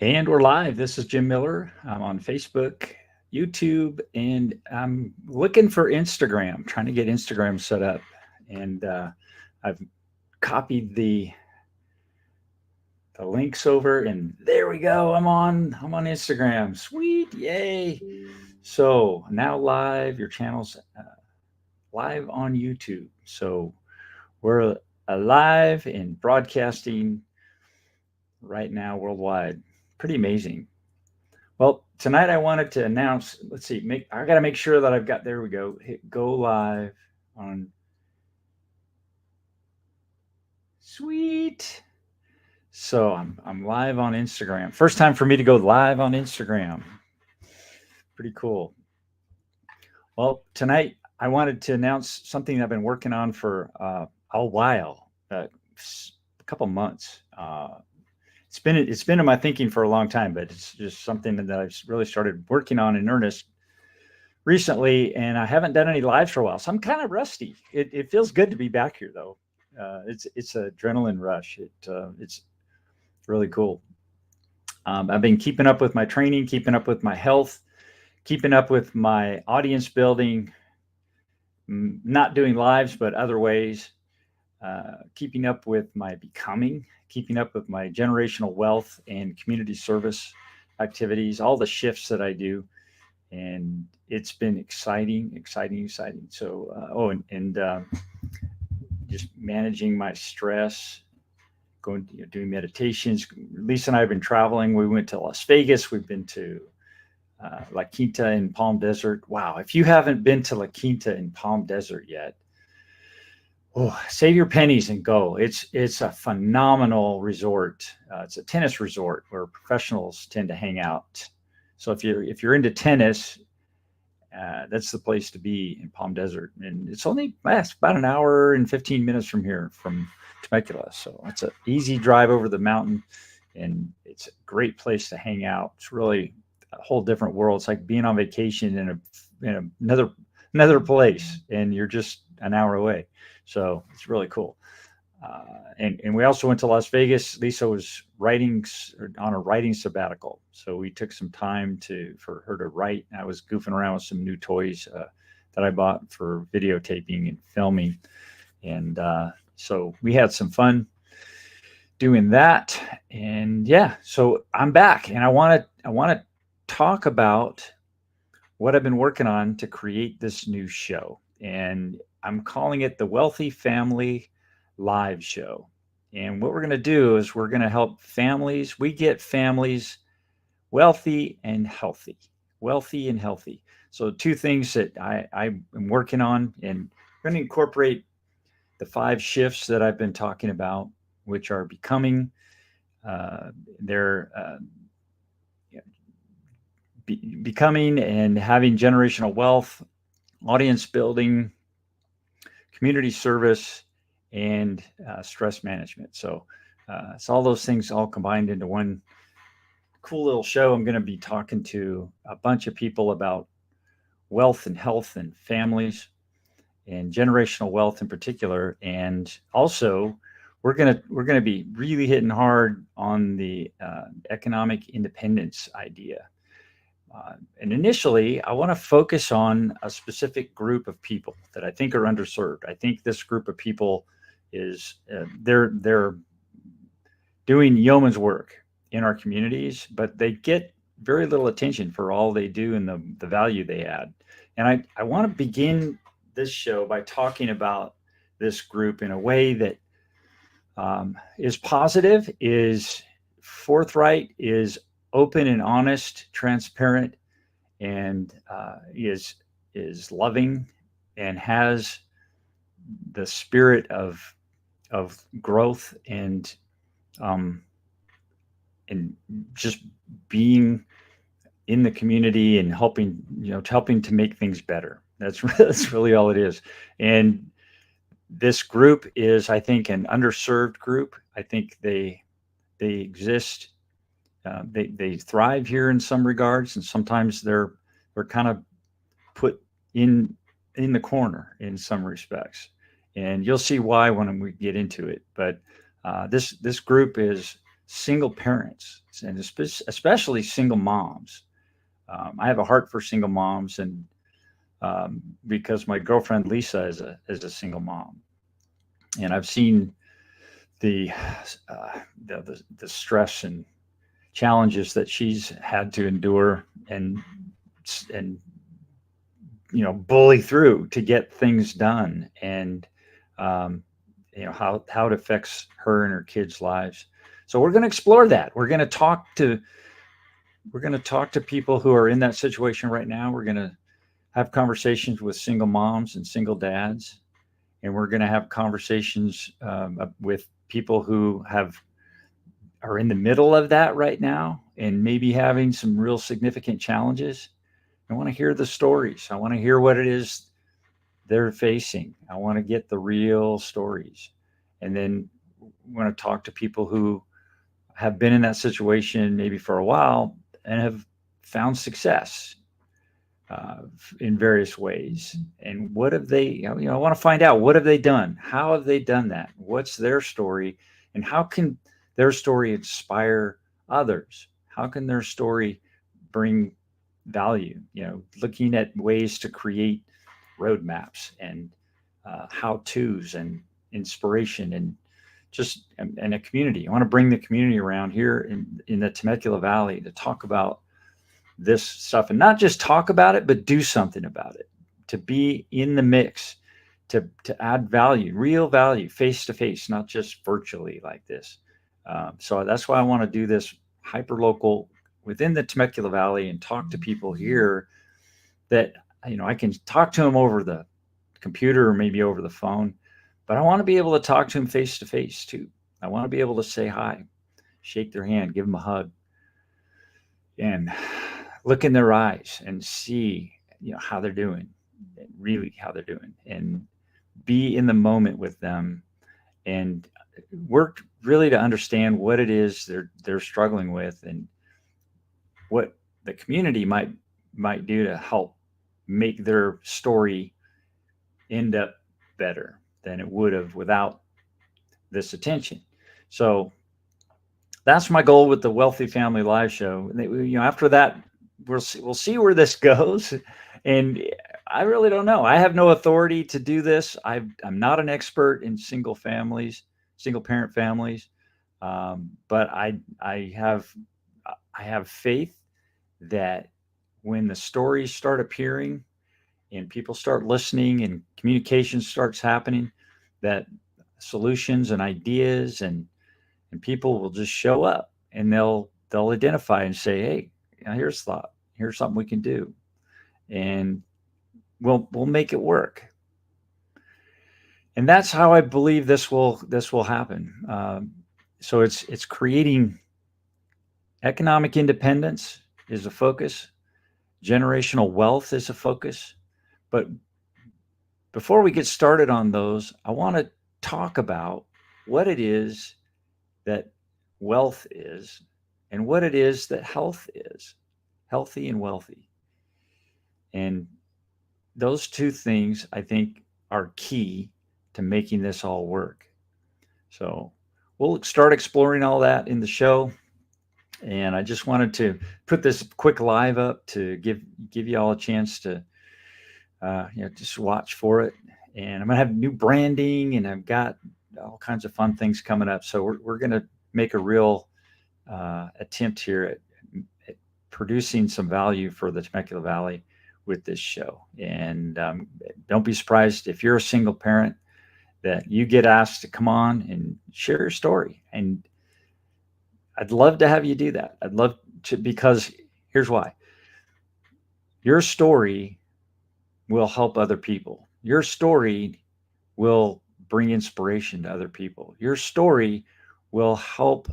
And we're live. This is Jim Miller. I'm on Facebook, YouTube, and I'm looking for Instagram, trying to get Instagram set up. And I've copied the links over, and there we go. I'm on Instagram. Sweet, yay! So now live. Your channel's live on YouTube. So we're alive and broadcasting right now worldwide. Pretty amazing. Well, tonight I wanted to announce. Let's see. I got to make sure that I've got. There we go. Hit go live on. Sweet. So I'm live on Instagram. First time for me to go live on Instagram. Pretty cool. Well, tonight I wanted to announce something I've been working on for a while, a couple months. It's been in my thinking for a long time, but it's just something that I've really started working on in earnest recently, and I haven't done any lives for a while, so I'm kind of rusty. It feels good to be back here, though. It's an adrenaline rush. It's really cool. I've been keeping up with my training, keeping up with my health, keeping up with my audience building, not doing lives, but other ways, keeping up with my becoming, keeping up with my generational wealth and community service activities, all the shifts that I do. And it's been exciting, exciting, exciting. So, just managing my stress, going, doing meditations. Lisa and I have been traveling. We went to Las Vegas. We've been to La Quinta in Palm Desert. Wow. If you haven't been to La Quinta in Palm Desert yet, save your pennies and go. It's a phenomenal resort. It's a tennis resort where professionals tend to hang out. So if you're into tennis, that's the place to be in Palm Desert. And it's about an hour and 15 minutes from here, from Temecula. So it's an easy drive over the mountain, and it's a great place to hang out. It's really a whole different world. It's like being on vacation in another place, and you're just an hour away. So it's really cool. And we also went to Las Vegas. Lisa was on a writing sabbatical, so we took some time for her to write. I was goofing around with some new toys that I bought for videotaping and filming, and so we had some fun doing that. And yeah, so I'm back, and I want to talk about what I've been working on to create this new show, and I'm calling it the Wealthy Family Live Show. And what we're going to do is we're going to help families. We get families wealthy and healthy, wealthy and healthy. So two things that I'm working on, and we're going to incorporate the 5 shifts that I've been talking about, which are becoming, they're becoming and having generational wealth, audience building, community service, and stress management. So it's all those things all combined into one cool little show. I'm going to be talking to a bunch of people about wealth and health and families and generational wealth in particular. And also, we're gonna be really hitting hard on the economic independence idea. And initially, I want to focus on a specific group of people that I think are underserved. I think this group of people is they're doing yeoman's work in our communities, but they get very little attention for all they do and the value they add. And I want to begin this show by talking about this group in a way that is positive, is forthright, is open and honest, transparent, and is loving, and has the spirit of growth um, and just being in the community and helping to make things better. That's really all it is. And this group is, I think, an underserved group. I think they exist. They thrive here in some regards, and sometimes they're kind of put in the corner in some respects. And you'll see why when we get into it. But this group is single parents and especially single moms. I have a heart for single moms, and because my girlfriend Lisa is a single mom, and I've seen the, the stress and challenges that she's had to endure and bully through to get things done, and um, how it affects her and her kids' lives. So we're going to explore that. We're going to talk to people who are in that situation right now. We're going to have conversations with single moms and single dads, and we're going to have conversations with people who are in the middle of that right now and maybe having some real significant challenges. I want to hear the stories. I want to hear what it is they're facing. I want to get the real stories. And then we want to talk to people who have been in that situation maybe for a while and have found success in various ways. And what have they, I want to find out, what have they done? How have they done that? What's their story? And how can their story inspire others? How can their story bring value? Looking at ways to create roadmaps and how-tos and inspiration and just and a community. I want to bring the community around here in the Temecula Valley to talk about this stuff, and not just talk about it, but do something about it, to be in the mix, to add value, real value, face to face, not just virtually like this. So that's why I want to do this hyper local within the Temecula Valley and talk to people here that I can talk to them over the computer or maybe over the phone, but I want to be able to talk to them face to face too. I want to be able to say hi, shake their hand, give them a hug, and look in their eyes and see how they're doing, really how they're doing, and be in the moment with them and work really to understand what it is they're struggling with and what the community might do to help make their story end up better than it would have without this attention. So that's my goal with the Wealthy Family Live Show. After that, we'll see where this goes. And I really don't know. I have no authority to do this. I'm not an expert in single parent families, but I have faith that when the stories start appearing and people start listening and communication starts happening, that solutions and ideas and people will just show up, and they'll identify and say, hey, here's thought, here's something we can do, and we'll make it work. And that's how I believe this will happen. So it's creating economic independence is a focus. Generational wealth is a focus. But before we get started on those, I want to talk about what it is that wealth is and what it is that health is, healthy and wealthy. And those two things, I think, are key to making this all work. So we'll start exploring all that in the show. And I just wanted to put this quick live up to give you all a chance to just watch for it. And I'm gonna have new branding, and I've got all kinds of fun things coming up. So we're gonna make a real attempt here at producing some value for the Temecula Valley with this show. And don't be surprised if you're a single parent that you get asked to come on and share your story. And I'd love to have you do that. I'd love to, because here's why. Your story will help other people. Your story will bring inspiration to other people. Your story will help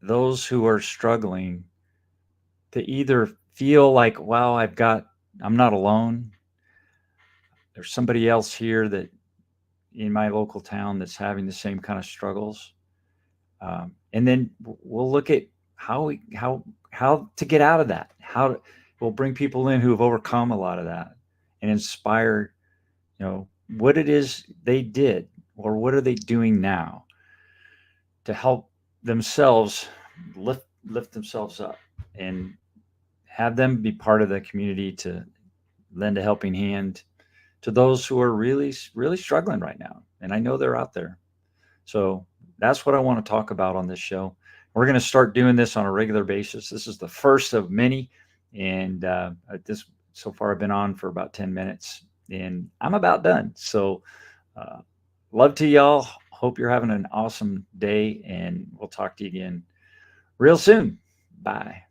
those who are struggling to either feel like, wow, I'm not alone. There's somebody else here that in my local town that's having the same kind of struggles. And then we'll look at how to get out of that. We'll bring people in who have overcome a lot of that and inspire, what it is they did or what are they doing now to help themselves lift themselves up and have them be part of the community to lend a helping hand to those who are really struggling right now. And I know they're out there. So that's what I want to talk about on this show. We're going to start doing this on a regular basis. This is the first of many. And this so far I've been on for about 10 minutes and I'm about done. So uh, love to y'all. Hope you're having an awesome day and we'll talk to you again real soon. Bye.